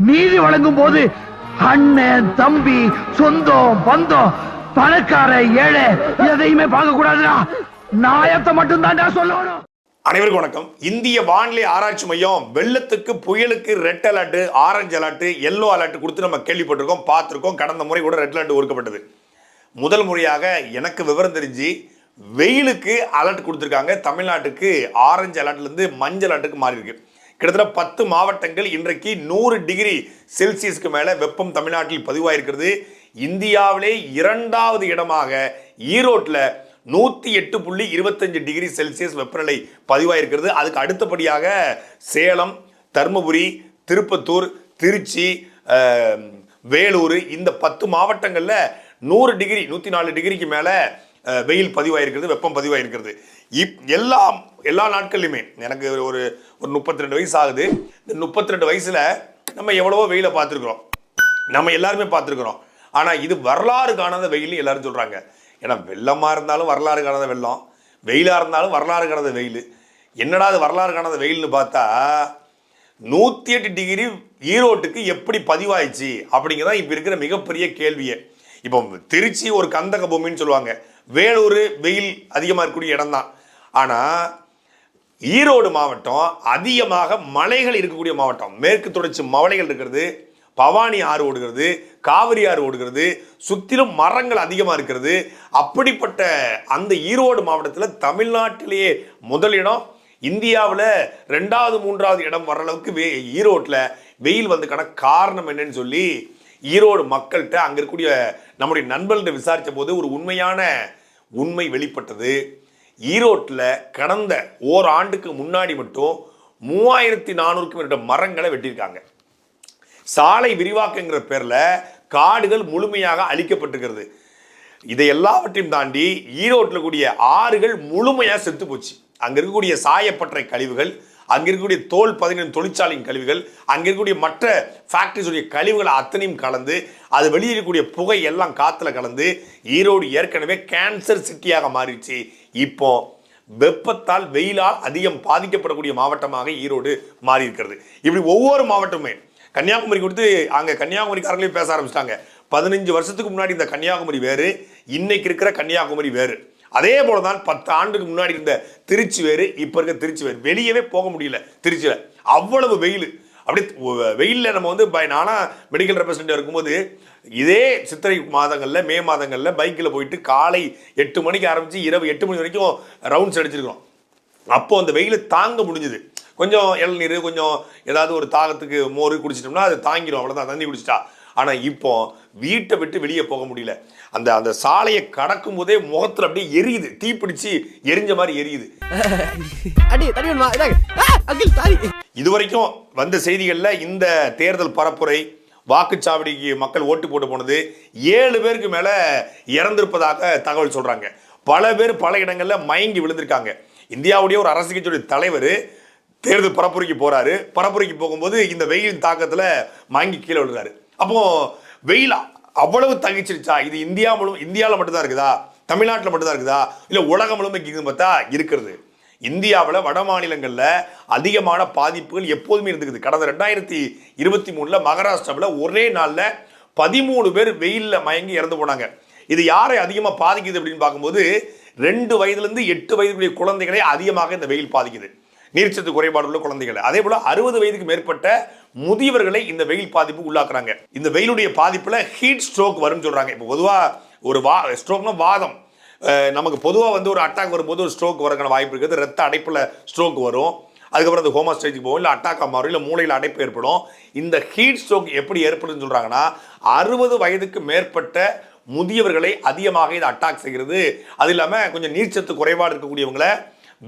நீதி வழங்கும் போது அண்ணன் தம்பி சொந்தம் பந்தம் பணக்கார ஏழை எதையுமே பார்க்க கூடாதுடா. நாயத்தை மட்டும் தான் சொல்லணும். அனைவருக்கும் வணக்கம். இந்திய வானிலை ஆராய்ச்சி மையம் வெள்ளத்துக்கு புயலுக்கு red alert, orange alert, yellow alert கொடுத்து நம்ம கேள்விப்பட்டிருக்கோம், பார்த்துருக்கோம். கடந்த முறை கூட ரெட் அலர்ட் ஒதுக்கப்பட்டது. முதல் முறையாக எனக்கு விவரம் தெரிஞ்சு வெயிலுக்கு அலர்ட் கொடுத்துருக்காங்க. தமிழ்நாட்டுக்கு ஆரஞ்சு அலர்ட்லேருந்து மஞ்சள் அலர்ட்டுக்கு மாறி இருக்கு. கிட்டத்தட்ட 10 மாவட்டங்கள் இன்றைக்கு 100 டிகிரி செல்சியஸ்க்கு மேலே வெப்பம் தமிழ்நாட்டில் பதிவாயிருக்கிறது. இந்தியாவிலே 2வது இடமாக ஈரோட்டில் 108.25 டிகிரி செல்சியஸ் வெப்பநிலை பதிவாயிருக்கிறது. அதுக்கு அடுத்தபடியாக சேலம், தருமபுரி, திருப்பத்தூர், திருச்சி, வேலூர், இந்த 10 மாவட்டங்களில் 100 டிகிரி 104 டிகிரிக்கு மேலே வெயில் பதிவாயிருக்கிறது, வெப்பம் பதிவாயிருக்கிறது. எல்லா நாட்கள்லையுமே எனக்கு ஒரு 32 வயசு ஆகுது. இந்த 32 வயசுல நம்ம எவ்வளவோ வெயிலை பார்த்துருக்குறோம், நம்ம எல்லாருமே பார்த்துருக்குறோம். ஆனால் இது வரலாறு காணாத வெயில் எல்லாரும் சொல்கிறாங்க. ஏன்னா வெள்ளமாக இருந்தாலும் வரலாறு காணாத வெள்ளம், வெயிலாக இருந்தாலும் வரலாறு காணாத வெயில். என்னடா அது வரலாறு காணாத வெயில்னு பார்த்தா 108 டிகிரி ஈரோட்டுக்கு எப்படி பதிவாயிடுச்சு அப்படிங்கிறதான் இப்போ இருக்கிற மிகப்பெரிய கேள்வியே. இப்போ திருச்சி ஒரு கந்தக பூமின்னு சொல்லுவாங்க, வேலூர் வெயில் அதிகமாக இருக்கக்கூடிய இடம் தான். ஆனால் ஈரோடு மாவட்டம் அதிகமாக மலைகள் இருக்கக்கூடிய மாவட்டம். மேற்கு தொடர்ச்சி மலைகள் இருக்கிறது, பவானி ஆறு ஓடுகிறது, காவிரி ஆறு ஓடுகிறது, சுற்றிலும் மரங்கள் அதிகமாக இருக்கிறது. அப்படிப்பட்ட அந்த ஈரோடு மாவட்டத்தில் தமிழ்நாட்டிலேயே முதலிடம், இந்தியாவில் 2வது 3வது இடம் வர அளவுக்கு ஈரோட்டில் வெயில் வந்ததுக்கான காரணம் என்னன்னு சொல்லி ஈரோடு மக்கள்கிட்ட அங்கே இருக்கக்கூடிய நம்முடைய நண்பர்கள்ட்ட விசாரித்த போது ஒரு உண்மையான உண்மை வெளிப்பட்டது. ஈரோட்டில் கடந்த ஓராண்டுக்கு முன்னாடி மட்டும் 3400க்கும் மேற்பட்ட மரங்களை வெட்டியிருக்காங்க. சாலை விரிவாக்கங்கிற பேரில் காடுகள் முழுமையாக அழிக்கப்பட்டிருக்கிறது. இதை எல்லாவற்றையும் தாண்டி ஈரோட்டில் கூடிய ஆறுகள் முழுமையாக செத்து போச்சு. அங்கே இருக்கக்கூடிய சாயப்பட்டறை கழிவுகள், அங்கே இருக்கக்கூடிய தோல் பதனிடும் தொழிற்சாலையின் கழிவுகள், அங்கே இருக்கக்கூடிய மற்ற ஃபேக்டரிஸுடைய கழிவுகள் அத்தனையும் கலந்து அது வெளியேறக்கூடிய புகை எல்லாம் காற்றுல கலந்து ஈரோடு ஏற்கனவே கேன்சர் சிட்டியாக மாறிடுச்சு. இப்போ வெப்பத்தால் வெயிலால் அதிகம் பாதிக்கப்படக்கூடிய மாவட்டமாக ஈரோடு மாறி இருக்கிறது. இப்படி ஒவ்வொரு மாவட்டமுமே கன்னியாகுமரி கொடுத்து அங்கே கன்னியாகுமரிக்காரங்களையும் பேச ஆரம்பிச்சிட்டாங்க. 15 வருஷத்துக்கு முன்னாடி இந்த கன்னியாகுமரி வேறு, இன்னைக்கு இருக்கிற கன்னியாகுமரி வேறு. அதே போல தான் 10 ஆண்டுக்கு முன்னாடி இருந்த திருச்சி வேறு, இப்போ இருக்க திருச்சி வேறு. வெளியவே போக முடியல திருச்சியில், அவ்வளவு வெயில். அப்படி வெயிலில் நம்ம நானா மெடிக்கல் ரெப்ரசன்டேட்டிவ் இருக்கும்போது இதே சித்திரை மாதங்களில், மே மாதங்களில் பைக்கில் போயிட்டு காலை 8 மணிக்கு ஆரம்பித்து இரவு 8 மணி வரைக்கும் ரவுண்ட்ஸ் அடிச்சிருக்கிறோம். அப்போது அந்த வெயில் தாங்க முடிஞ்சுது. கொஞ்சம் இளநீர், கொஞ்சம் ஏதாவது ஒரு தாகத்துக்கு மோர் குடிச்சிட்டோம்னா அது தாங்கிடும், அவ்வளோதான், தண்ணி குடிச்சிட்டா. ஆனால் இப்போ வீட்டை விட்டு வெளியே போக முடியல. அந்த சாலையை கடக்கும் போதே முகத்தில் அப்படியே எரியுது, தீப்பிடிச்சு எரிஞ்ச மாதிரி எரியுது. இதுவரைக்கும் வந்த செய்திகளில் இந்த தேர்தல் பரப்புரை, வாக்குச்சாவடிக்கு மக்கள் ஓட்டு போட்டு போனது 7 பேருக்கு மேலே இறந்திருப்பதாக தகவல் சொல்கிறாங்க. பல பேர் பல இடங்களில் மயங்கி விழுந்திருக்காங்க. இந்தியாவுடைய ஒரு அரசு கட்சியுடைய தலைவர் தேர்தல் பரப்புரைக்கு போறாரு. பரப்புரைக்கு போகும்போது இந்த வெயிலின் தாக்கத்தில் மயங்கி கீழே விழுறாரு. அப்போ வெயில் அவ்வளவு தகிச்சிருச்சா? இது இந்தியாவில் மட்டும்தான் இருக்குதா, தமிழ்நாட்டில் மட்டும்தான் இருக்குதா, இல்லை உலகம் முழுமைக்கு பார்த்தா இருக்கிறது. இந்தியாவில் வட மாநிலங்களில் அதிகமான பாதிப்புகள் எப்போதுமே இருந்துக்குது. கடந்த 2023 மகாராஷ்டிராவில் ஒரே நாளில் 13 பேர் வெயிலில் மயங்கி இறந்து போனாங்க. இது யாரை அதிகமாக பாதிக்குது அப்படின்னு பார்க்கும்போது 2 வயதுலேருந்து 8 வயதுடைய குழந்தைகளை அதிகமாக இந்த வெயில் பாதிக்குது, நீர்ச்சத்து குறைபாடு உள்ள குழந்தைகள். அதே போல 60 வயதுக்கு மேற்பட்ட முதியவர்களை இந்த வெயில் பாதிப்பு உள்ளாக்குறாங்க. இந்த வெயிலுடைய பாதிப்புல ஹீட் ஸ்ட்ரோக் வரும்னு சொல்றாங்க. இப்போ பொதுவாக ஸ்ட்ரோக்னா வாதம், நமக்கு பொதுவாக ஒரு அட்டாக் வரும்போது ஒரு ஸ்ட்ரோக் வரக்கான வாய்ப்பு இருக்குது. ரத்த அடைப்புல ஸ்ட்ரோக் வரும், அதுக்கப்புறம் அந்த ஹோமா ஸ்டேஜுக்கு போகும், இல்லை அட்டாக்காக மாறும், இல்லை மூளையில் அடைப்பு ஏற்படும். இந்த ஹீட் ஸ்ட்ரோக் எப்படி ஏற்படுதுன்னு சொல்றாங்கன்னா 60 வயதுக்கு மேற்பட்ட முதியவர்களை அதிகமாக இது அட்டாக் செய்கிறது. அது இல்லாமல் கொஞ்சம் நீர்ச்சத்து குறைபாடு இருக்கக்கூடியவங்களை,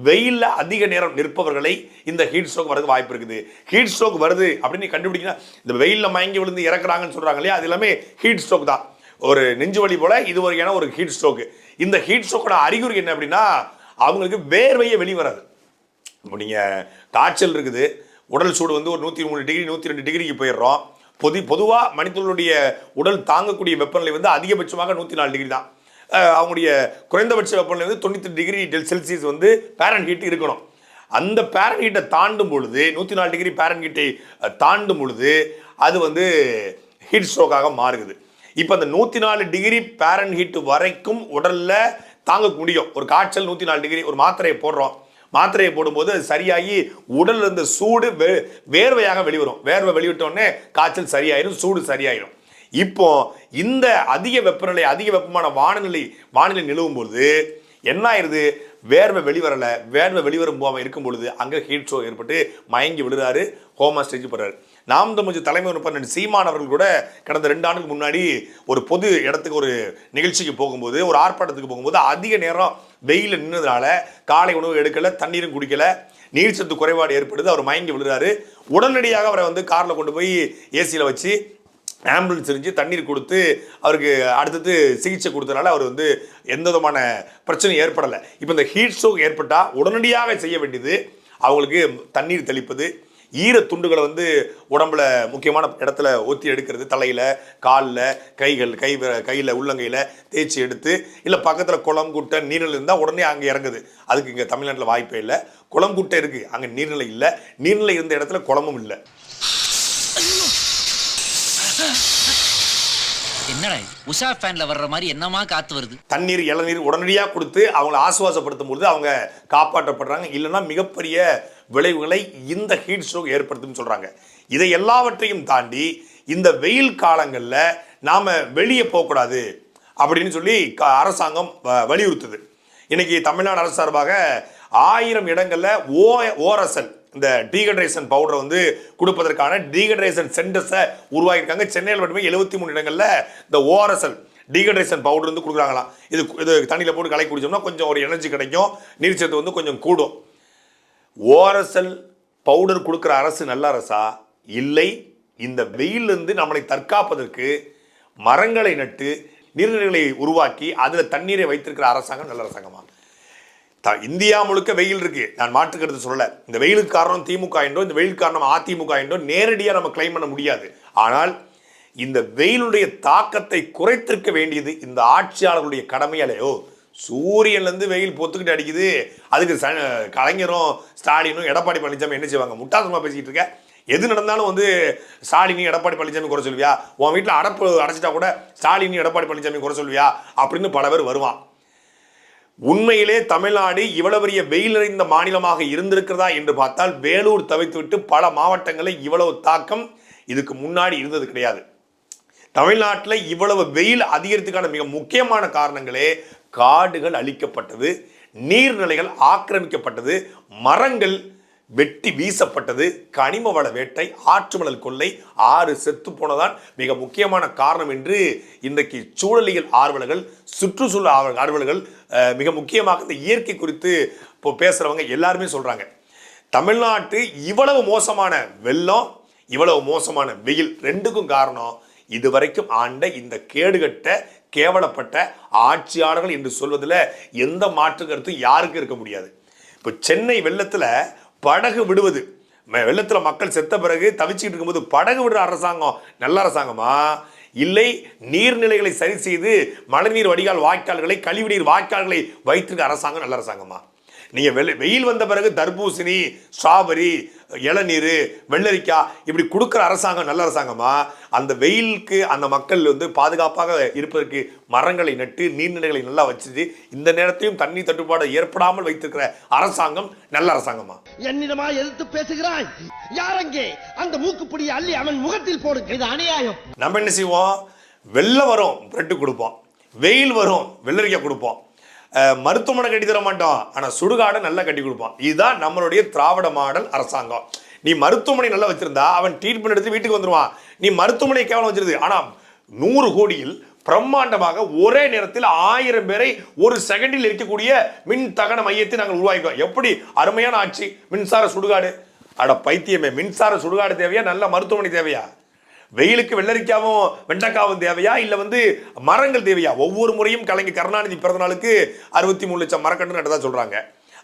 வெயிலில் அதிக நேரம் நிற்பவர்களை இந்த ஹீட் ஸ்ட்ரோக் வரது வாய்ப்பு இருக்குது. ஹீட் ஸ்ட்ரோக் வருது அப்படின்னு கண்டுபிடிக்கணும். இந்த வெயிலில் மயங்கி விழுந்து இறக்குறாங்கன்னு சொல்றாங்க இல்லையா, அது எல்லாமே ஹீட் ஸ்ட்ரோக் தான். ஒரு நெஞ்சு வலி போல இது வரையான ஒரு ஹீட் ஸ்ட்ரோக். இந்த ஹீட் ஸ்ட்ரோக்கோட அறிகுறி என்ன அப்படின்னா அவங்களுக்கு வேர்வையே வெளிவராது. இப்போ நீங்கள் காய்ச்சல் இருக்குது, உடல் சூடு ஒரு 103 டிகிரி 102 டிகிரிக்கு போயிடுறோம். பொதுவாக மனிதர்களுடைய உடல் தாங்கக்கூடிய வெப்பநிலை அதிகபட்சமாக 104 டிகிரி தான். அவங்களுடைய குறைந்தபட்ச வெப்பநிலை 98 டிகிரி செல்சியஸ் பேரன்ஹீட் இருக்கணும். அந்த பேரன்ஹீட்டை தாண்டும் பொழுது 104 டிகிரி பேரன்ஹீட்டை தாண்டும் பொழுது அது வந்து ஹீட் ஸ்ட்ரோக்காக மாறுது. இப்போ அந்த 104 டிகிரி ஃபாரன்ஹீட் வரைக்கும் உடல்ல தாங்க முடியும். ஒரு காய்ச்சல் 104 டிகிரி, ஒரு மாத்திரையை போடுறோம், மாத்திரையை போடும்போது அது சரியாகி உடல்ல இருந்த சூடு வேர்வையாக வெளிவரும். வேர்வை வெளிவிட்டோடனே காய்ச்சல் சரியாயிரும், சூடு சரியாயிரும். இப்போ இந்த அதிக வெப்பநிலை, அதிக வெப்பமான வானிலை நிலவும் பொழுது என்ன ஆயிருது, வேர்வை வெளிவரல. வேர்வை வெளிவரும் போகாம இருக்கும் பொழுது அங்க ஹீட் ஸ்ட்ரோக் ஏற்பட்டு மயங்கி விழுறாரு, ஹோமா ஸ்டேஜ் போறாரு. நாம் தமிழ் தலைமை உறுப்பினர் சீமான் அவர்கள் கூட கடந்த 2 ஆண்டுக்கு முன்னாடி ஒரு பொது இடத்துக்கு ஒரு நிகழ்ச்சிக்கு போகும்போது, ஒரு ஆர்ப்பாட்டத்துக்கு போகும்போது அதிக நேரம் வெயில நின்றதுனால காலை உணவு எடுக்கல, தண்ணீரும் குடிக்கல, நீர் சத்து குறைபாடு ஏற்படுது. அவர் மயங்கி விழுறாரு. உடனடியாக அவரை வந்து கார்ல கொண்டு போய் ஏசியில வச்சு ஆம்புலன்ஸ் இருந்துச்சு, தண்ணீர் கொடுத்து அவருக்கு அடுத்தது சிகிச்சை கொடுத்தனால அவர் வந்து எந்த விதமான பிரச்சனையும் ஏற்படலை. இப்போ இந்த ஹீட் ஸ்ட்ரோக் ஏற்பட்டால் உடனடியாக செய்ய வேண்டியது அவங்களுக்கு தண்ணீர் தெளிப்பது, ஈர துண்டுகளை வந்து உடம்புல முக்கியமான இடத்துல ஒத்தி எடுக்கிறது, தலையில், காலில், கையில், உள்ளங்கையில் தேய்ச்சி எடுத்து, இல்லை பக்கத்தில் குளம் குட்டை நீர்நிலை இருந்தால் உடனே அங்கே இறங்குது. அதுக்கு இங்கே தமிழ்நாட்டில் வாய்ப்பே இல்லை. குளம் குட்டை இருக்குது, அங்கே நீர்நிலை இல்லை. நீர்நிலை இருந்த இடத்துல குளமும் இல்லை. என்னடா உஷா ஃபேன்ல வர்ற மாதிரி என்னமா காத்து வருது. தண்ணீர், இளநீர் உடனடியாக கொடுத்து அவங்களை ஆசுவாசப்படுத்தும் பொழுது அவங்க காப்பாற்றப்படுறாங்க. இல்லைன்னா மிகப்பெரிய விளைவுகளை இந்த ஹீட் ஸ்ட்ரோக் ஏற்படுத்தும் சொல்றாங்க. இதை எல்லாவற்றையும் தாண்டி இந்த வெயில் காலங்களில் நாம வெளியே போகக்கூடாது அப்படின்னு சொல்லி அரசாங்கம் வலியுறுத்துது. இன்னைக்கு தமிழ்நாடு அரசு சார்பாக 1000 இடங்கள்ல ஓரசல் இந்த டீஹைட்ரேஷன் பவுடரை வந்து கொடுப்பதற்கான டீஹைட்ரேஷன் சென்டர்ஸை உருவாக்கியிருக்காங்க. சென்னையில் மட்டுமே 73 இடங்கள்ல இந்த ஓஆர்எஸ்எல் டீஹைட்ரேஷன் பவுடர் வந்து கொடுக்குறாங்களாம். இது தண்ணியில் போட்டு கலக்கி குடிச்சோம்னா கொஞ்சம் ஒரு எனர்ஜி கிடைக்கும், நீர்ச்சத்து வந்து கொஞ்சம் கூடும். ஓஆர்எஸ்எல் பவுடர் கொடுக்குற அரசு நல்ல அரசா இல்லை, இந்த வெயிலிருந்து நம்மளை தற்காப்பதற்கு மரங்களை நட்டு நீர்நிலைகளை உருவாக்கி அதில் தண்ணீரை வைத்திருக்கிற அரசாங்கம் நல்ல அரசாங்கமா? இந்தியா முழுக்க வெயில் இருக்கு, நான் மாற்றுக்கிறது சொல்லல. இந்த வெயிலுக்கு காரணம் திமுக என்றோ இந்த வெயிலுக்கு காரணம் அதிமுக என்றோ நேரடியாக நம்ம கிளைம் பண்ண முடியாது. ஆனால் இந்த வெயிலுடைய தாக்கத்தை குறைத்திருக்க வேண்டியது இந்த ஆட்சியாளர்களுடைய கடமையாலேயோ. சூரியன்ல இருந்து வெயில் பொத்துக்கிட்டு அடிக்குது, அதுக்கு கலைஞரும் ஸ்டாலினும் எடப்பாடி பழனிசாமி என்ன செய்வாங்க? முட்டாள்தனமா பேசிக்கிட்டு இருக்க. எது நடந்தாலும் வந்து ஸ்டாலினி எடப்பாடி பழனிசாமி குறை சொல்வியா? உன் வீட்டில் அடைச்சிட்டா கூட ஸ்டாலினி எடப்பாடி பழனிசாமி குறை சொல்வியா அப்படின்னு பல பேர் வருவான். உண்மையிலே தமிழ்நாடு இவ்வளவு பெரிய வெயில் நிறைந்த மாநிலமாக இருந்திருக்கிறதா என்று பார்த்தால் வேலூர் தவிர்த்துவிட்டு பல மாவட்டங்களில் இவ்வளவு தாக்கம் இதுக்கு முன்னாடி இருந்தது கிடையாது. தமிழ்நாட்டில் இவ்வளவு வெயில் அதிகரித்துக்கான மிக முக்கியமான காரணங்களே காடுகள் அழிக்கப்பட்டது, நீர்நிலைகள் ஆக்கிரமிக்கப்பட்டது, மரங்கள் வெட்டி வீசப்பட்டது, கனிம வள வேட்டை, ஆற்றுமணல் கொள்ளை, 6 செத்து போனதான் மிக முக்கியமான காரணம் என்று இன்றைக்கு சூழலியல் ஆர்வலர்கள், சுற்றுச்சூழல் ஆர்வலர்கள், மிக முக்கியமாக இந்த இயற்கை குறித்து இப்போ பேசுறவங்க எல்லாருமே சொல்றாங்க. தமிழ்நாட்டு இவ்வளவு மோசமான வெள்ளம், இவ்வளவு மோசமான வெயில் ரெண்டுக்கும் காரணம் இதுவரைக்கும் ஆண்ட இந்த கேடுகட்ட கேவலப்பட்ட ஆட்சியாளர்கள் என்று சொல்வதில் எந்த மாற்று கருத்தும் யாருக்கும் இருக்க முடியாது. இப்போ சென்னை வெள்ளத்துல படகு விடுவது, வெள்ளத்தில் மக்கள் செத்த பிறகு தவிச்சுக்கிட்டு இருக்கும்போது படகு விடுற அரசாங்கம் நல்ல அரசாங்கமா? இல்லை நீர்நிலைகளை சரி செய்து மழைநீர் வடிகால் வாய்க்கால்களை, கழிவுநீர் வாய்க்கால்களை வைத்திருக்க அரசாங்கம் நல்ல அரசாங்கமா? நீங்க வெயில் வந்த பிறகு தர்பூசணி, ஸ்ட்ராபெரி, இளநீர், வெள்ளரிக்காய் இப்படி கொடுக்குற அரசாங்கம் நல்ல அரசாங்கமா? அந்த வெயிலுக்கு அந்த மக்கள் வந்து பாதுகாப்பாக இருப்பதற்கு மரங்களை நட்டு நீர்நிலைகளை நல்லா வச்சுட்டு இந்த நேரத்தையும் தண்ணீர் தட்டுப்பாடு ஏற்படாமல் வைத்திருக்கிற அரசாங்கம் நல்ல அரசாங்கமா? என்னிடமா எதிர்த்து பேசுகிறாய்? யாரங்கே அந்த மூக்குப்பிடியை அள்ளி அவன் முகத்தில் போடுங்க. இது அநியாயம். நம்ம என்ன செய்வோம்? வெள்ளம் வரும், பிரெட்டு கொடுப்போம். வெயில் வரும், வெள்ளரிக்காய் கொடுப்போம். மருத்துவமனை கட்டி தர மாட்டோம், ஆனால் சுடுகாடை நல்லா கட்டி கொடுப்போம். இதுதான் நம்மளுடைய திராவிட மாடல் அரசாங்கம். நீ மருத்துவமனை நல்லா வச்சிருந்தா அவன் ட்ரீட்மெண்ட் எடுத்து வீட்டுக்கு வந்துடுவான். நீ மருத்துவமனை கேவலம் வச்சிருது. ஆனால் 100 கோடியில் பிரம்மாண்டமாக ஒரே நேரத்தில் 1000 பேரை ஒரு செகண்டில் இருக்கக்கூடிய மின் தகன மையத்தை நாங்கள் உருவாக்கிட்டோம். எப்படி அருமையான ஆட்சி! மின்சார சுடுகாடு. அட பைத்தியமே, மின்சார சுடுகாடு தேவையா, நல்ல மருத்துவமனை தேவையா? வெயிலுக்கு வெள்ளரிக்காவும் வெண்டைக்காவும் தேவையா, இல்ல வந்து மரங்கள் தேவையா? ஒவ்வொரு முறையும் கலைஞர் கருணாநிதி பிறந்த நாளுக்கு 63 லட்சம் மரக்கன்று நட்டதா சொல்றாங்க.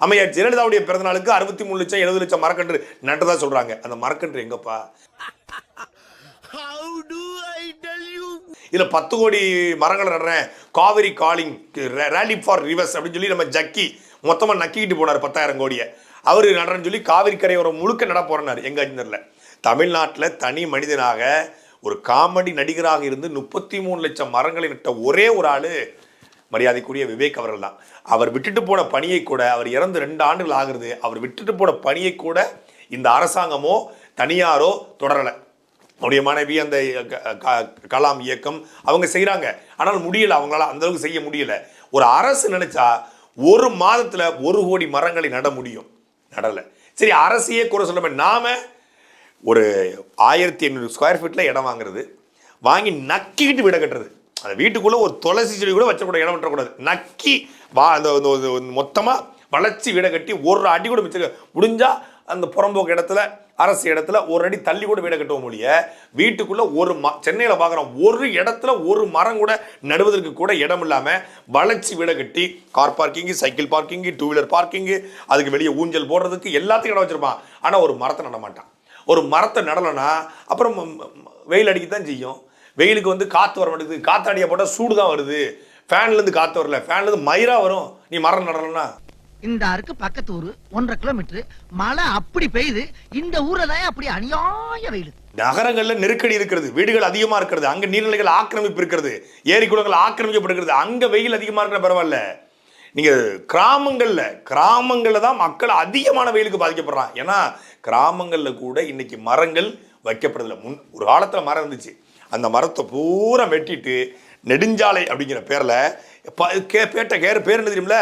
அம்மையார் ஜெயலலிதாவுடைய பிறந்த நாளுக்கு 63 லட்சம் 70 லட்சம் மரக்கன்று நட்டதா சொல்றாங்க. அந்த மரக்கன்று எங்கப்பா? இதுல 10 கோடி மரங்கள் நடுறேன், Cauvery calling, rally for rivers அப்படின்னு சொல்லி நம்ம ஜக்கி மொத்தமா நக்கிக்கிட்டு போனார் 10,000 கோடியை. அவரு நடன்னு சொல்லி காவிரி கரையோரம் முழுக்க நட போறனாரு. எங்க தெரியல. தமிழ்நாட்டில் தனி மனிதனாக ஒரு காமெடி நடிகராக இருந்து 33 லட்சம் மரங்களை நட்ட ஒரே ஒரு ஆளு மரியாதைக்குரிய விவேக் அவர்கள் தான். அவர் விட்டுட்டு போன பணியை கூட, அவர் இறந்து 2 ஆண்டுகள் ஆகுறது, அவர் விட்டுட்டு போன பணியை கூட இந்த அரசாங்கமோ தனியாரோ தொடரலை. அவருடைய மனைவி அந்த கலாம் இயக்கம் அவங்க செய்கிறாங்க. ஆனால் முடியல, அவங்களால அந்த அளவுக்கு செய்ய முடியல. ஒரு அரசு நினைச்சா 1 மாதத்துல 1 கோடி மரங்களை நட முடியும், நடலை. சரி, அரசையே குறை சொல்ல, நாம ஒரு 1500 ஸ்கொயர் ஃபீட்ல இடம் வாங்குறது, வாங்கி நக்கிக்கிட்டு வீட கட்டுறது. அந்த வீட்டுக்குள்ள ஒரு துளசி செடி கூட வச்சக்கூட இடம் விட்டக்கூடாது. நக்கி மொத்தமா வளர்ச்சி வீட கட்டி ஒரு அடி கூட மிச்ச முடிஞ்சா அந்த புறம்போக்கு இடத்துல, அரசு இடத்துல ஒரு அடி தள்ளி கூட வீட கட்டுவோம் மொழிய. வீட்டுக்குள்ள சென்னையில பாக்குறோம், ஒரு இடத்துல ஒரு மரம் கூட நடுவதற்கு கூட இடம் இல்லாம வளர்ச்சி வீட கட்டி car parking, cycle parking, 2 wheeler parking, அதுக்கு வெளியே ஊஞ்சல் போடுறதுக்கு எல்லாத்தையும் இடம் வச்சிருப்பான். ஆனா ஒரு மரத்தை நட மாட்டான். ஒரு மரத்தை நடலைன்னா அப்புறம் வெயில் அடிக்கத்தான் செய்யும். வெயிலுக்கு வந்து காற்று வர மாட்டேங்குது. காத்தாடியா போட்டால் சூடு தான் வருது. ஃபேன்லேருந்து காற்று வரல, ஃபேன்லேருந்து மயிரா வரும். நீ மரம் நடலைன்னா இந்த அருக்கு பக்கத்து ஊரு 1.5 கிலோமீட்டர் மழை அப்படி பெய்யுது. இந்த ஊரை தான் அப்படி அநியாய வெயில். நகரங்கள்ல நெருக்கடி இருக்கிறது, வீடுகள் அதிகமா இருக்கிறது, அங்க நீர்நிலைகள் ஆக்கிரமிப்பு இருக்கிறது, ஏரி குளங்கள் ஆக்கிரமிக்கப்படுகிறது, அங்க வெயில் அதிகமா இருக்கிற பரவாயில்ல. நீங்க கிராமங்கள்ல தான் மக்கள் அதிகமான வெயிலுக்கு பாதிக்கப்படுறான். ஏன்னா கிராமங்கள்ல கூட இன்னைக்கு மரங்கள் வைக்கப்படுறதில்ல. ஒரு காலத்துல மரம் இருந்துச்சு, அந்த மரத்தை பூரா வெட்டிட்டு நெடுஞ்சாலை அப்படிங்கிற பேர்ல பேர் என்ன தெரியுமில்ல,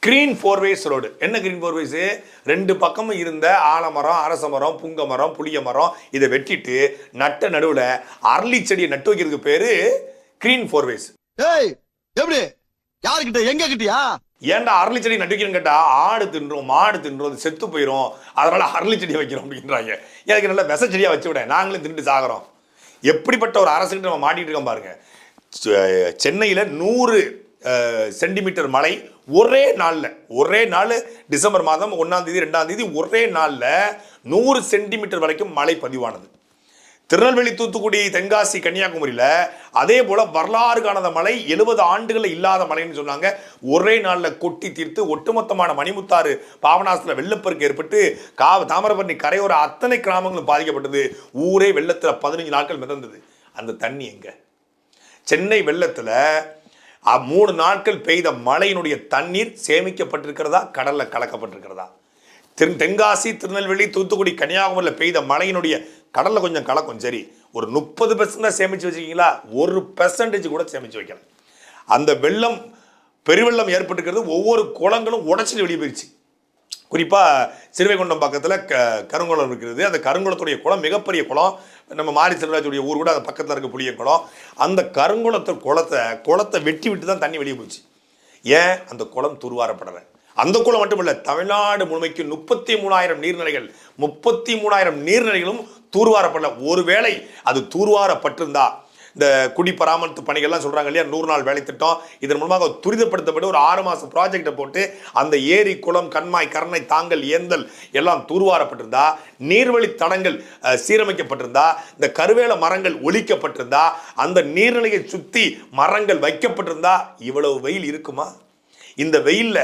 கிரீன் 4 வேஸ் ரோடு. என்ன கிரீன் 4 வேஸ்? 2 பக்கமும் இருந்த ஆலமரம், அரச மரம், புங்க மரம், புளிய மரம் இதை வெட்டிட்டு நட்ட நடுவுல அரளி செடியை நட்டு வைக்கிறதுக்கு பேரு கிரீன் 4 வேஸ். எப்படி யாருக்கிட்ட எங்க கிட்டயா? ஏன்டா அரளி செடி நட்டு வைக்கிறேன்னு கேட்டா, ஆடு தின்றோம், மாடு தின்றோம், அது செத்து போயிடும், அதனால அரளி செடியை வைக்கிறோம் அப்படின்றாங்க. எனக்கு நல்ல விச செடியா வச்சு விட, நாங்களும் தின்னுட்டு சாகிறோம். எப்படிப்பட்ட ஒரு அரசுகிட்ட நம்ம மாட்டிட்டு இருக்கோம் பாருங்க. சென்னையில 100 சென்டிமீட்டர் மழை ஒரே நாள் டிசம்பர் மாதம் 1ஆம் தேதி 2ஆம் தேதி ஒரே நாள்ல 100 சென்டிமீட்டர் வரைக்கும் மழை பதிவானது. திருநெல்வேலி, தூத்துக்குடி, தென்காசி, கன்னியாகுமரியில அதே போல வரலாறு காணாத மழை, 70 ஆண்டுகள் இல்லாத மழைன்னு சொன்னாங்க. ஒரே நாள்ல கொட்டி தீர்த்து ஒட்டுமொத்தமான மணிமுத்தாறு பாபநாசத்துல வெள்ளப்பெருக்கு ஏற்பட்டு தாமிரபரணி கரையோர அத்தனை கிராமங்களும் பாதிக்கப்பட்டது. ஊரே வெள்ளத்துல 15 நாட்கள் மிதந்தது. அந்த தண்ணி எங்க? சென்னை வெள்ளத்துல 3 நாட்கள் பெய்த மழையினுடைய தண்ணீர் சேமிக்கப்பட்டிருக்கிறதா, கடல்ல கலக்கப்பட்டிருக்கிறதா? தென்காசி, திருநெல்வேலி, தூத்துக்குடி, கன்னியாகுமரியில் பெய்த மழையினுடைய கடல்ல கொஞ்சம் கலக்கும், சரி, ஒரு 30% தான் சேமிச்சு வச்சிருக்கீங்களா? 1% கூட சேமிச்சு வைக்கல. அந்த வெள்ளம், பெருவெள்ளம் ஏற்பட்டுக்கிறது, ஒவ்வொரு குளங்களும் உடச்சிட்டு வெளியே போயிடுச்சு. குறிப்பா சிறுவைகுண்டம் பக்கத்துல கருங்குளம் இருக்கிறது. அந்த கருங்குளத்துடைய குளம் மிகப்பெரிய குளம். நம்ம மாரி செல்வராஜுடைய ஊர் கூட அது பக்கத்துல இருக்க புளிய குளம். அந்த குளத்தை வெட்டி விட்டு தான் தண்ணி வெளியே போச்சு. ஏன்? அந்த குளம் தூர்வாரப்படலை. அந்த குளம் மட்டும் இல்ல, தமிழ்நாடு முழுமைக்கு 33,000 நீர்நிலைகள், 33,000 நீர்நிலைகளும் தூர்வாரப்படல. ஒருவேளை அது தூர்வாரப்பட்டிருந்தா, இந்த குடி பராமரிப்பு பணிகள்லாம் சொல்றாங்க இல்லையா, 100 நாள் வேலை திட்டம், இதன் மூலமாக துரிதப்படுத்தப்பட்டு ஒரு 6 மாசம் ப்ராஜெக்டை போட்டு அந்த ஏரி, குளம், கண்மாய், கரணை, தாங்கல், ஏந்தல் எல்லாம் தூர்வாரப்பட்டிருந்தா, நீர்வழி தடங்கள் சீரமைக்கப்பட்டிருந்தா, இந்த கருவேல மரங்கள் ஒழிக்கப்பட்டிருந்தா, அந்த நீர்நிலையை சுத்தி மரங்கள் வைக்கப்பட்டிருந்தா இவ்வளவு வெயில் இருக்குமா? இந்த வெயில்ல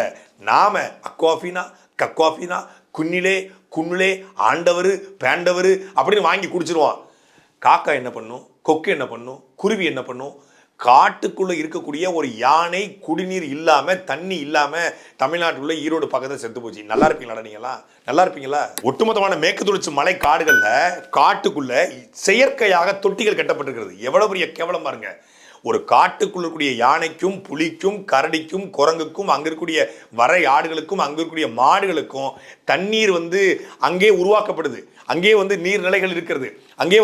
நாம அக்வாஃபினா, கக்வாஃபினா, குன்னிலே, ஆண்டவரு, பேண்டவரு அப்படின்னு வாங்கி குடிச்சிருவோம். காக்கா என்ன பண்ணும்? கொக்கு என்ன பண்ணும்? குருவி என்ன பண்ணும்? காட்டுக்குள்ள இருக்கக்கூடிய ஒரு யானை குடிநீர் இல்லாம, தண்ணி இல்லாம தமிழ்நாட்டுக்குள்ள ஈரோடு பக்கத்துல செத்து போச்சு. நல்லா இருப்பீங்களா? நீங்களா நல்லா இருப்பீங்களா? ஒட்டுமொத்தமான மேற்கு தொடர்ச்சி மலை காடுகள்ல, காட்டுக்குள்ள செயற்கையாக தொட்டிகள் கட்டப்பட்டிருக்கிறது. எவ்வளவு பெரிய கேவலம் பாருங்க. ஒரு காட்டுக்குள்ள இருக்கக்கூடிய யானைக்கும், புலிக்கும், கரடிக்கும், குரங்குக்கும், அங்க இருக்கக்கூடிய வரை ஆடுகளுக்கும், அங்க இருக்கக்கூடிய மாடுகளுக்கும் தண்ணீர் அங்கே உருவாக்கப்படுது. அங்கே நீர்நிலைகள் இருக்கிறது, அங்கே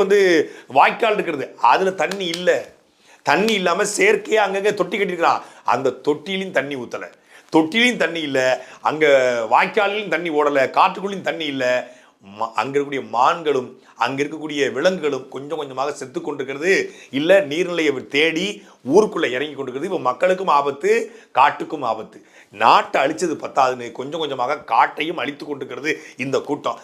வாய்க்கால் இருக்கிறது. அதுல தண்ணி இல்லை. தண்ணி இல்லாம செயற்கையா அங்கங்க தொட்டி கட்டிருக்கிறான். அந்த தொட்டிலையும் தண்ணி ஊத்தல, தொட்டிலையும் தண்ணி இல்லை, அங்க வாய்க்காலிலும் தண்ணி ஓடல, காட்டுக்குள்ளையும் தண்ணி இல்லை. அங்க இருக்கக்கூடிய மான்களும் அங்க இருக்கக்கூடிய விலங்குகளும் கொஞ்சம் கொஞ்சமாக செத்து கொண்டிருக்கிறது. இல்ல நீர்நிலையை தேடி ஊருக்குள்ள இறங்கி கொண்டிருக்கிறது. இப்ப மக்களுக்கும் ஆபத்து, காட்டுக்கும் ஆபத்து. நாட்டை அழிச்சது பத்தாதுன்னு கொஞ்சம் கொஞ்சமாக காட்டையும் அழித்து கொண்டிருக்கிறது இந்த கூட்டம்.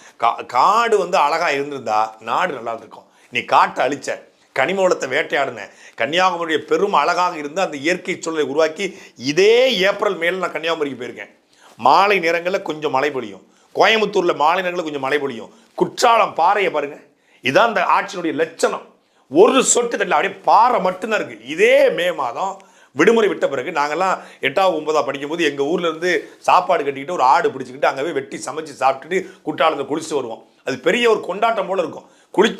காடு அழகா இருந்திருந்தா நாடு நல்லா இருக்கும். நீ காட்டை அழிச்ச, கனிம வளத்தை வேட்டையாடின, கன்னியாகுமரியுடைய பெரும் அழகாக இருந்து அந்த இயற்கை சூழலை உருவாக்கி, இதே ஏப்ரல் மேல நான் கன்னியாகுமரிக்கு போயிருக்கேன். மாலை நேரங்களில் கொஞ்சம் மழை பொழியும், கோயம்புத்தூர்ல மாலை நேரங்களில் கொஞ்சம் மழை பொழியும். குற்றாலம் பாறையை பாருங்க, இதான் அந்த ஆட்சியினுடைய லட்சணம். ஒரு சொட்டு தண்ணி அப்படியே பாறை மட்டும்தான் இருக்கு. இதே மே மாதம் விடுமுறை விட்ட பிறகு நாங்கெல்லாம் 8வது 9வது படிக்கும்போது எங்க ஊர்ல இருந்து சாப்பாடு கட்டிக்கிட்டு ஒரு ஆடு பிடிச்சிக்கிட்டு அங்கவே வெட்டி சமைச்சு சாப்பிட்டுட்டு குற்றாலத்தை குளிச்சுட்டு வருவோம். அது பெரிய ஒரு கொண்டாட்டம் போல இருக்கும்.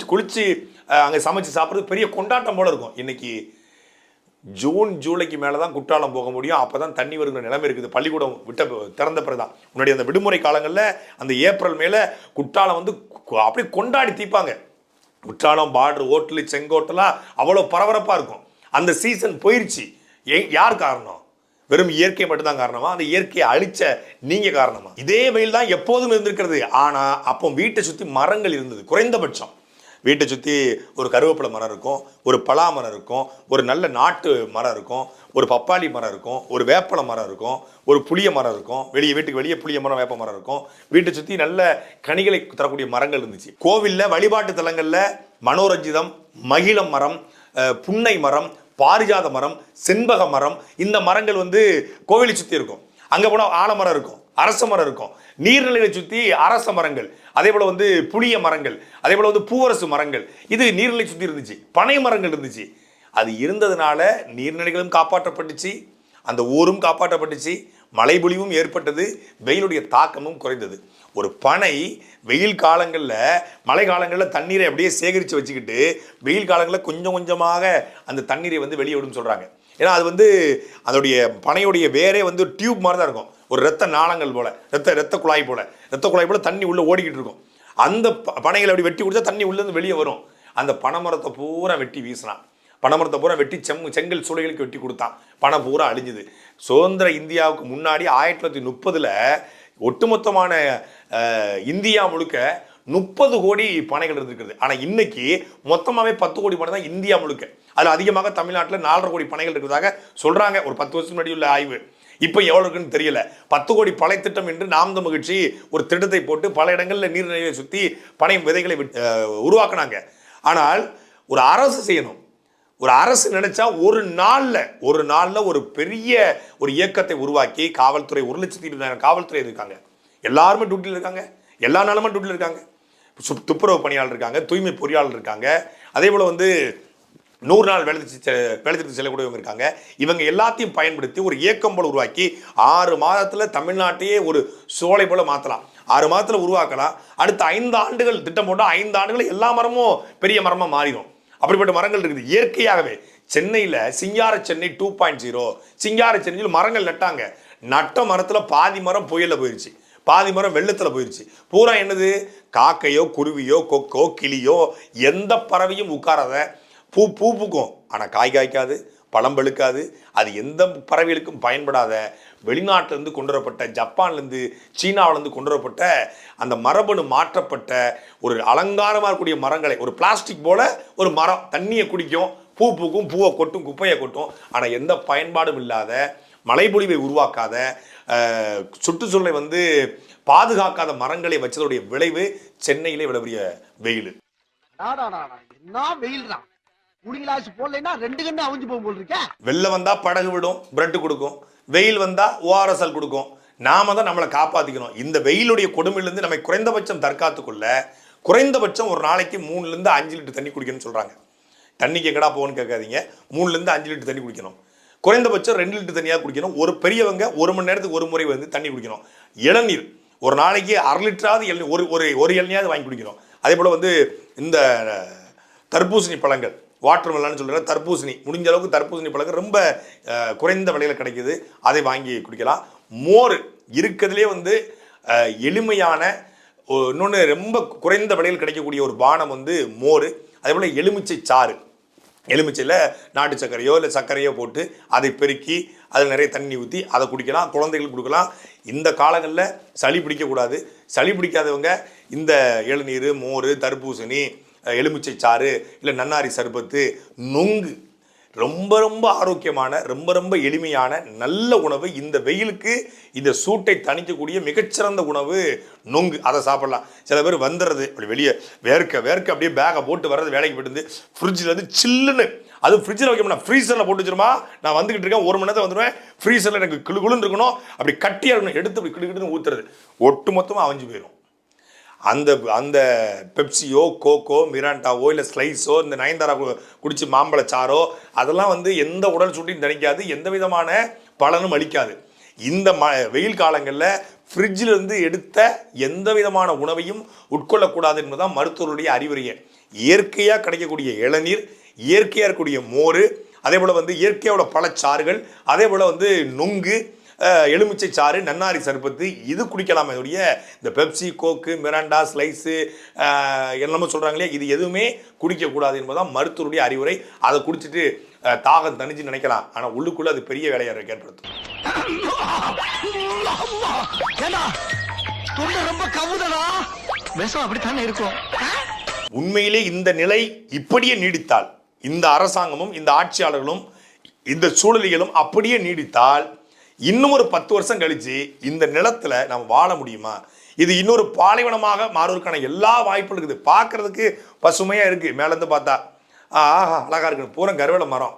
குளிச்சு அங்கே சமைச்சு சாப்பிட்றது பெரிய கொண்டாட்டம் போல இருக்கும். இன்னைக்கு ஜூன் ஜூலைக்கு மேலே தான் குற்றாலம் போக முடியும். அப்போ தான் தண்ணி வருகிற நிலைமை இருக்குது. பள்ளிக்கூடம் திறந்த பிறகு தான். முன்னாடி அந்த விடுமுறை காலங்களில் அந்த ஏப்ரல் மேலே குற்றாலம் வந்து அப்படியே கொண்டாடி தீப்பாங்க. குற்றாலம் பார்டர் ஹோட்டலு செங்கோட்டலாம் அவ்வளோ பரபரப்பாக இருக்கும். அந்த சீசன் போயிடுச்சு. யார் காரணம்? வெறும் இயற்கை மட்டும்தான் காரணமா? அந்த இயற்கையை அழிச்ச நீங்க காரணமா? இதே வெயில் தான் எப்போதும் இருந்திருக்கிறது. ஆனா அப்போ வீட்டை சுத்தி மரங்கள் இருந்தது. குறைந்தபட்சம் வீட்டை சுற்றி ஒரு கருவேப்பிலை மரம் இருக்கும், ஒரு பலா மரம் இருக்கும், ஒரு நல்ல நாட்டு மரம் இருக்கும், ஒரு பப்பாளி மரம் இருக்கும், ஒரு வேப்பலை மரம் இருக்கும், ஒரு புளிய மரம் இருக்கும். வீட்டுக்கு வெளியே புளிய மரம் வேப்ப மரம் இருக்கும். வீட்டை சுற்றி நல்ல கனிகளை தரக்கூடிய மரங்கள் இருந்துச்சு. கோவிலில் வழிபாட்டு தலங்களில் மனோரஞ்சிதம், மகிழம் மரம், புன்னை மரம், பாரிஜாத மரம், செண்பக மரம், இந்த மரங்கள் வந்து கோவிலை சுற்றி இருக்கும். அங்கே போனால் ஆலமரம் இருக்கும், அரச மரம் இருக்கும். நீர்நிலைகளை சுற்றி அரச மரங்கள், அதே போல வந்து புளிய மரங்கள், அதே போல வந்து பூவரசு மரங்கள், இது நீர்நிலை சுற்றி இருந்துச்சு. பனை மரங்கள் இருந்துச்சு. அது இருந்ததுனால நீர்நிலைகளும் காப்பாற்றப்பட்டுச்சு, அந்த ஊரும் காப்பாற்றப்பட்டுச்சு, மழைபொழிவும் ஏற்பட்டது, வெயிலுடைய தாக்கமும் குறைந்தது. ஒரு பனை வெயில் காலங்களில் மழை காலங்களில் தண்ணீரை அப்படியே சேகரித்து வச்சுக்கிட்டு வெயில் காலங்களில் கொஞ்சம் கொஞ்சமாக அந்த தண்ணீரை வந்து வெளியே விடும் சொல்கிறாங்க. ஏன்னா அது வந்து அதோடைய பனையுடைய வேரே வந்து டியூப் மாதிரி தான் இருக்கும். ஒரு ரத்த நாளங்கள் போல, ரத்த குழாய் போல தண்ணி உள்ளே ஓடிக்கிட்டு இருக்கும். அந்த பனைகளை அப்படி வெட்டி கொடுத்தா தண்ணி உள்ளேருந்து வெளியே வரும். அந்த பனைமரத்தை பூரா வெட்டி வீசினான். பனைமரத்தை பூரா வெட்டி செங்கல் சூளைகளுக்கு வெட்டி கொடுத்தான். பனை பூரா அழிஞ்சுது. சுதந்திர இந்தியாவுக்கு முன்னாடி 1930 ஒட்டுமொத்தமான இந்தியா முழுக்க 30 கோடி பனைகள் இருந்திருக்கிறது. ஆனால் இன்னைக்கு மொத்தமாகவே 10 கோடி பனை தான் இந்தியா முழுக்க. அதில் அதிகமாக தமிழ்நாட்டில் 4.5 கோடி பனைகள் இருக்கிறதாக சொல்கிறாங்க. ஒரு 10 வருஷம் முன்னாடி உள்ள ஆய்வு. இப்போ எவ்வளோ இருக்குன்னு தெரியல. 10 கோடி பனை திட்டம் என்று நாம் தமிழர் கட்சி ஒரு திட்டத்தை போட்டு பல இடங்களில் நீர்நிலையை சுற்றி பனை விதைகளை உருவாக்குனாங்க. ஆனால் ஒரு அரசு செய்யணும். ஒரு அரசு நினைச்சா ஒரு நாளில் ஒரு பெரிய ஒரு இயக்கத்தை உருவாக்கி காவல்துறை 1,20,000 காவல்துறை இருக்காங்க. எல்லாருமே டியூட்டியில் இருக்காங்க. எல்லா நாளுமே டியூட்டியில் இருக்காங்க. துப்புரவு பணியாளர் இருக்காங்க, தூய்மை பொறியாளர் இருக்காங்க, அதே போல் வந்து 100 நாள் வேலை திட்டத்தில் செல்லக்கூடியவங்க இருக்காங்க. இவங்க எல்லாத்தையும் பயன்படுத்தி ஒரு இயக்கம் போல உருவாக்கி 6 மாதத்தில் தமிழ்நாட்டையே ஒரு சோலை போல மாற்றலாம். 6 மாதத்தில் உருவாக்கலாம். அடுத்த 5 ஆண்டுகள் திட்டம் போட்டால் 5 ஆண்டுகள் எல்லா மரமும் பெரிய மரமாக மாறிடும். அப்படிப்பட்ட மரங்கள் இருக்குது இயற்கையாகவே. சென்னையில் சிங்கார சென்னை 2.0 சிங்கார சென்னையில் மரங்கள் நட்டாங்க. நட்ட மரத்தில் பாதி மரம் புயலில் போயிடுச்சு, பாதி மரம் வெள்ளத்தில் போயிடுச்சு. பூரா என்னது? காக்கையோ குருவியோ கொக்கோ கிளியோ எந்த பறவையும் உட்காராத. பூக்கும், ஆனால் காய் காய்க்காது, பழம் பழுக்காது. அது எந்த பறவைகளுக்கும் பயன்படாத வெளிநாட்டிலேருந்து கொண்டு வரப்பட்ட, ஜப்பான்லேருந்து சீனாவிலேருந்து கொண்டு வரப்பட்ட அந்த மரபணு மாற்றப்பட்ட ஒரு அலங்காரமாக இருக்கக்கூடிய மரங்களை, ஒரு பிளாஸ்டிக் போல ஒரு மரம் தண்ணியை குடிக்கும், பூக்கும், பூவை கொட்டும், குப்பையை கொட்டும். ஆனால் எந்த பயன்பாடும் இல்லாத, மழைப்பொழிவை உருவாக்காத, சுற்றுச்சூழலை வந்து பாதுகாக்காத மரங்களை வச்சதுடைய விளைவு சென்னையிலே இவ்வளவு பெரிய வெயில். என்ன வெயில் தான். வெள்ளம் வந்தா படகு விடும், பிரெட் கொடுக்கும். வெயில் வந்தா ORSL கொடுக்கும். நாம தான் நம்மளை காப்பாத்திக்கணும். இந்த வெயிலுடைய கொடுமையிலிருந்து நம்ம குறைந்தபட்சம் தற்காத்துக்குள்ள குறைந்தபட்சம் ஒரு நாளைக்கு 3 to 5 லிட்டர் தண்ணி குடிக்கணும்னு சொல்றாங்க. தண்ணிக்கு எங்கடா போகணும்னு கேட்காதீங்க. 3 to 5 லிட்டர் தண்ணி குடிக்கணும். குறைந்தபட்சம் 2 லிட்டர் தண்ணியாக குடிக்கணும். ஒரு பெரியவங்க 1 மணி நேரத்துக்கு ஒரு முறை வந்து தண்ணி குடிக்கணும். இளநீர் ஒரு நாளைக்கு 1/2 லிட்டராவது ஒரு இளநியாவது வாங்கி குடிக்கணும். அதே போல் வந்து இந்த தர்பூசணி பழங்கள், வாட்டர் மெலன்னு சொல்கிற தர்பூசணி, முடிஞ்ச அளவுக்கு தர்பூசணி பழங்கள் ரொம்ப குறைந்த விலையில் கிடைக்கிது, அதை வாங்கி குடிக்கலாம். மோர் இருக்கிறதுலே வந்து எளிமையான இன்னொன்று ரொம்ப குறைந்த விலையில் கிடைக்கக்கூடிய ஒரு பானம் வந்து மோர். அதே போல் எலுமிச்சை சாறு, எலுமிச்சையில் நாட்டு சர்க்கரையோ இல்லை சர்க்கரையோ போட்டு அதை பெருக்கி அதில் நிறைய தண்ணி ஊற்றி அதை குடிக்கலாம். குழந்தைகளுக்கு கொடுக்கலாம். இந்த காலங்களில் சளி பிடிக்கக்கூடாது. சளி பிடிக்காதவங்க இந்த இளநீர், மோர், தர்பூசணி, எலுமிச்சை சாறு, இல்லை நன்னாரி சர்பத்து, நொங்கு, ரொம்ப ரொம்ப ஆரோக்கியமான, ரொம்ப ரொம்ப எளிமையான நல்ல உணவு. இந்த வெயிலுக்கு இந்த சூட்டை தணிக்கக்கூடிய மிகச்சிறந்த உணவு நொங்கு. அதை சாப்பிடலாம். சில பேர் வந்துடுறது அப்படி வெளியே வேர்க்க வேர்க்க அப்படியே பேக்கை போட்டு வர்றது, வேலைக்கு போயிட்டு வந்து ஃப்ரிட்ஜில் வந்து சில்லுன்னு, அதுவும் ஃப்ரிட்ஜில் வைக்க முடியும், ஃப்ரீசரில் போட்டு வச்சிருமா, நான் வந்துகிட்டு இருக்கேன் 1 மணி நேரத்தில் வந்துடுவேன், ஃப்ரீசரில் எனக்கு குளுன்னு இருக்கணும், அப்படி கட்டியாக இருக்கணும், எடுத்து அப்படி கிடுக்கிட்டுன்னு ஊற்றுறது, ஒட்டு மொத்தமாக அவிஞ்சு போயிடும். அந்த அந்த பெப்சியோ கோக்கோ மிராண்டாவோ இல்லை ஸ்லைஸோ இந்த நயன்தாரா குடிச்சு மாம்பழச்சாரோ அதெல்லாம் வந்து எந்த உடல் சூட்டையும் தணிக்காது, எந்த விதமான பலனும் அளிக்காது. இந்த வெயில் காலங்களில் ஃப்ரிட்ஜில் இருந்து எடுத்த எந்த விதமான உணவையும் உட்கொள்ளக்கூடாது என்பதுதான் மருத்துவருடைய அறிவுரையை. இயற்கையாக கிடைக்கக்கூடிய இளநீர், இயற்கையாக இருக்கக்கூடிய மோர், அதே போல் வந்து இயற்கையோட பழச்சாறுகள், அதே போல் வந்து நொங்கு, எலுமிச்சை சாறு, நன்னாரி சர்பத்து, இது குடிக்கலாமே ஒழிய இந்த பெப்சி கோக்கு மிராண்டா ஸ்லைஸு எல்லாமே சொல்கிறாங்களே, இது எதுவுமே குடிக்கக்கூடாது என்பதுதான் மருத்துவருடைய அறிவுரை. அதை குடிச்சிட்டு தாகம் தணிஞ்சு நினைக்கலாம், ஆனால் உள்ளுக்குள்ளே அது பெரிய வேலையை ஏற்படுத்தும். உண்மையிலே இந்த நிலை இப்படியே நீடித்தால், இந்த அரசாங்கமும் இந்த ஆட்சியாளர்களும் இந்த சூழலிகளும் அப்படியே நீடித்தால், இன்னும் ஒரு 10 வருஷம் கழிச்சு இந்த நிலத்துல நம்ம வாழ முடியுமா? இது இன்னொரு பாலைவனமாக மாறுவதற்கான எல்லா வாய்ப்பும் இருக்குது. பார்க்கறதுக்கு பசுமையா இருக்கு, மேலேருந்து பார்த்தா ஆஹா அழகா இருக்கு, பூரா கருவேல மரம்,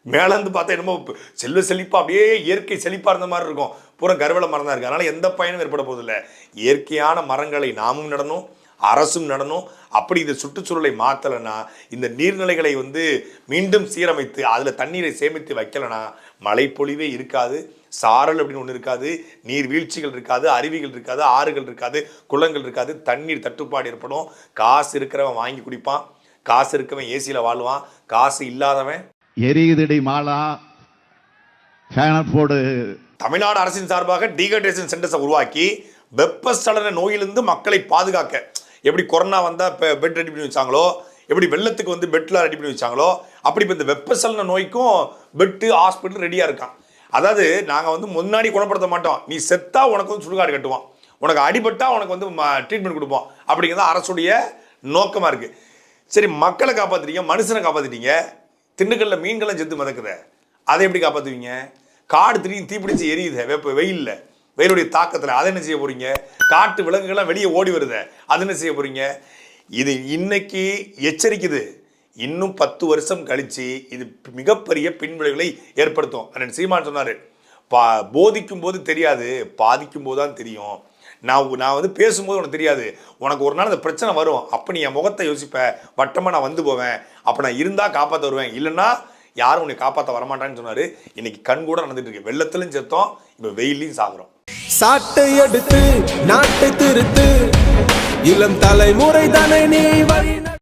மேலேருந்து பார்த்தா என்னமோ செல்வ செழிப்பா அப்படியே இயற்கை செழிப்பா இருந்த மாதிரி இருக்கும், பூரா கருவேல மரம் தான் இருக்கு. அதனால எந்த பயனும் ஏற்பட போதில்லை. இயற்கையான மரங்களை நாமும் நடணும், அரசும் நடணும். அப்படி இந்த சுற்றுச்சூழலை மாற்றலைன்னா, இந்த நீர்நிலைகளை வந்து மீண்டும் சீரமைத்து அதில் தண்ணீரை சேமித்து வைக்கலைன்னா மழைப்பொழிவே இருக்காது, சாரல் அப்படின்னு ஒன்று இருக்காது, நீர் வீழ்ச்சிகள் இருக்காது, அருவிகள் இருக்காது, ஆறுகள் இருக்காது, குளங்கள் இருக்காது, தண்ணீர் தட்டுப்பாடு ஏற்படும். காசு இருக்கிறவன் வாங்கி குடிப்பான், காசு இருக்கவன் ஏசியில் வாழ்வான், காசு இல்லாதவன் எரியுதடி மாலா போடு. தமிழ்நாடு அரசின் சார்பாக டீஹைட்ரேஷன் சென்டர்ஸை உருவாக்கி வெப்பசலன நோயிலிருந்து மக்களை பாதுகாக்க, எப்படி கொரோனா வந்தால் பெட் ரெடி பண்ணி வச்சாங்களோ, எப்படி வெள்ளத்துக்கு வந்து பெட்லாம் ரெடி பண்ணி வச்சாங்களோ, அப்படி இப்போ இந்த வெப்பசலன நோய்க்கும் பெட்டு ஹாஸ்பிட்டல் ரெடியாக இருக்கான். அதாவது நாங்கள் வந்து முன்னாடி குணப்படுத்த மாட்டோம், நீ செத்தா உனக்கு வந்து சுடுகாடு கட்டுவோம், உனக்கு அடிபட்டா உனக்கு வந்து ட்ரீட்மெண்ட் கொடுப்போம், அப்படிங்கிறது அரசுடைய நோக்கமாக இருக்குது. சரி, மக்களை காப்பாற்றுறீங்க, மனுஷனை காப்பாற்றிட்டீங்க, திண்டுக்கல்ல மீன்களும் செத்து மிதக்குத, அதை எப்படி காப்பாற்றுவீங்க? காடு திடீர்னு தீப்பிடிச்சு எரியுது வெயிலில், வெயிலுடைய தாக்கத்தில், அதை என்ன செய்ய போறீங்க? காட்டு விலங்குகள்லாம் வெளியே ஓடி வருது, அது என்ன செய்ய போறீங்க? இது இன்னைக்கு எச்சரிக்குது, இன்னும் 10 வருஷம் கழிச்சு இது மிகப்பெரிய பின்விளைவுகளை ஏற்படுத்தும். அண்ணன் சீமான் சொன்னாரு, போதிக்கும் போது தெரியாது, பாதிக்கும் போது தான் தெரியும். நான் வந்து பேசும்போது உனக்கு தெரியாது, உனக்கு ஒரு நாள் அந்த பிரச்சனை வரும், அப்போ நீ என் முகத்தை யோசிப்ப, வட்டமாக நான் வந்து போவேன், அப்போ நான் இருந்தால் காப்பாற்ற வருவேன், இல்லைன்னா யாரும் உன்னை காப்பாற்ற வரமாட்டான்னு சொன்னாரு. இன்னைக்கு கண் கூட நடந்துட்டு இருக்கு, வெள்ளத்திலும் செத்தோம், இப்போ வெயிலையும் சாகுறோம். சாட்டை எடுத்து நாட்டை திருத்து, இளம் தலைமுறை தானே நீ வழி